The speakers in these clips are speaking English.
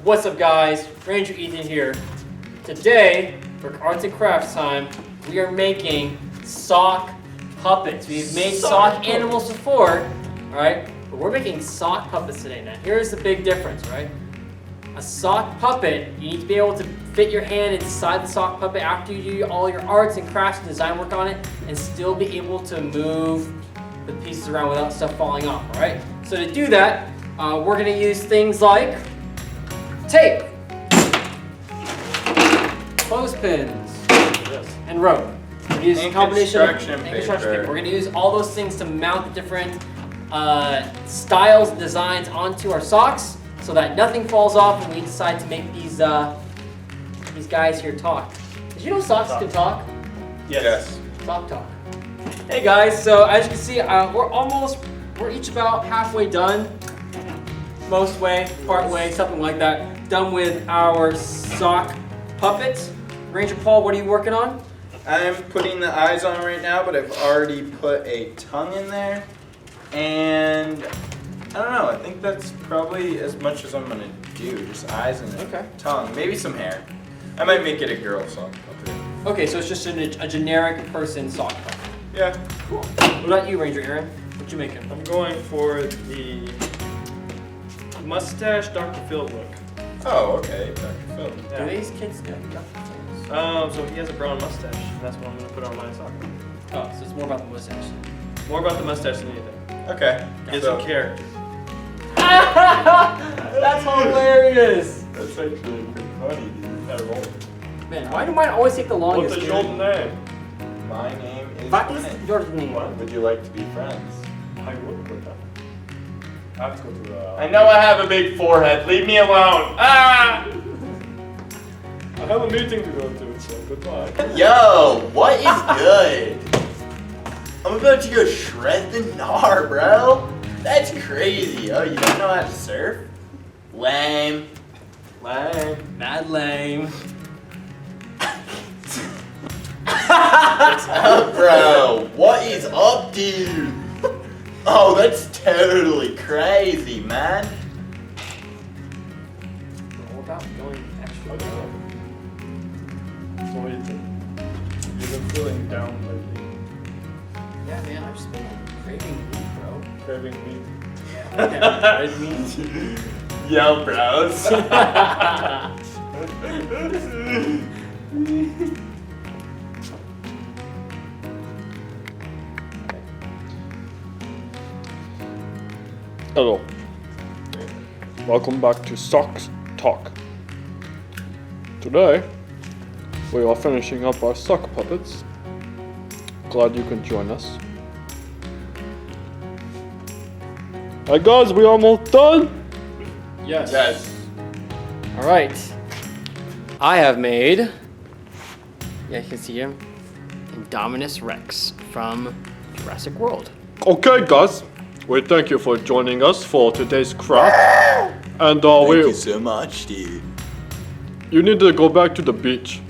What's up guys, Ranger Ethan here. Today, for Arts and Crafts time, we are making sock puppets. We've made sock animals before, alright? But we're making sock puppets today. Now here's the big difference, right? A sock puppet, you need to be able to fit your hand inside the sock puppet after you do all your arts and crafts and design work on it and still be able to move the pieces around without stuff falling off, alright? So to do that, we're going to use things like tape, clothespins, and rope. We're going to use a combination of construction paper. We're going to use all those things to mount the different styles and designs onto our socks so that nothing falls off when we decide to make these guys here talk. Did you know socks can talk? Yes. Sock talk. Hey guys, so as you can see, we're each about halfway done. Most way, part way, something like that. Done with our sock puppets. Ranger Paul, what are you working on? I'm putting the eyes on right now, but I've already put a tongue in there. And I don't know, I think that's probably as much as I'm gonna do. Just eyes and a tongue, maybe some hair. I might make it a girl sock puppet. Okay, so it's just a generic person sock puppet. Yeah. Cool. What about you, Ranger Aaron? What you making? I'm going for the mustache Dr. Phil look. Oh, okay, Dr. Phil. Yeah. Do these kids know? So he has a brown mustache, and that's what I'm going to put on my sock. Oh, so it's more about the mustache. More about the mustache than anything. Okay. Get some character. That's hilarious! That's actually pretty funny, dude. Man, why do mine always take the longest? What's your name? My name is What is your name? Would you like to be friends? I would put that. I have to go to I know I have a big forehead. Leave me alone. Ah! I have a meeting to go to, so goodbye. Yo, what is good? I'm about to go shred the gnar, bro. That's crazy. Oh, you don't know how to surf? Lame. Lame. Mad lame. What's up, bro? What is up, dude? Oh, that's totally crazy, man. All about going extra. So you've been feeling down lately. Yeah, man, I've just been craving meat, bro. Craving meat. Yeah, red meat. Yo, bros. Hello. Welcome back to Socks Talk. Today, we are finishing up our sock puppets. Glad you can join us. Hey guys, we almost done? Yes. Yes. All right. I have made, yeah, you can see him, Indominus Rex from Jurassic World. Okay guys, we thank you for joining us for today's craft. And Thank you so much, dude. you need to go back to the beach.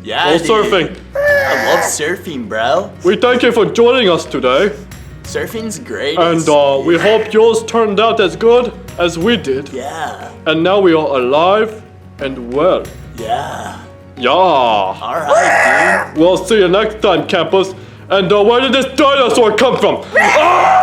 Yeah, Go surfing. I love surfing, bro. We thank you for joining us today. Surfing's great. And we hope yours turned out as good as we did. Yeah, And now we are alive and well. yeah. Yeah. Alright, dude. We'll see you next time, campus. And where did this dinosaur come from? Ah!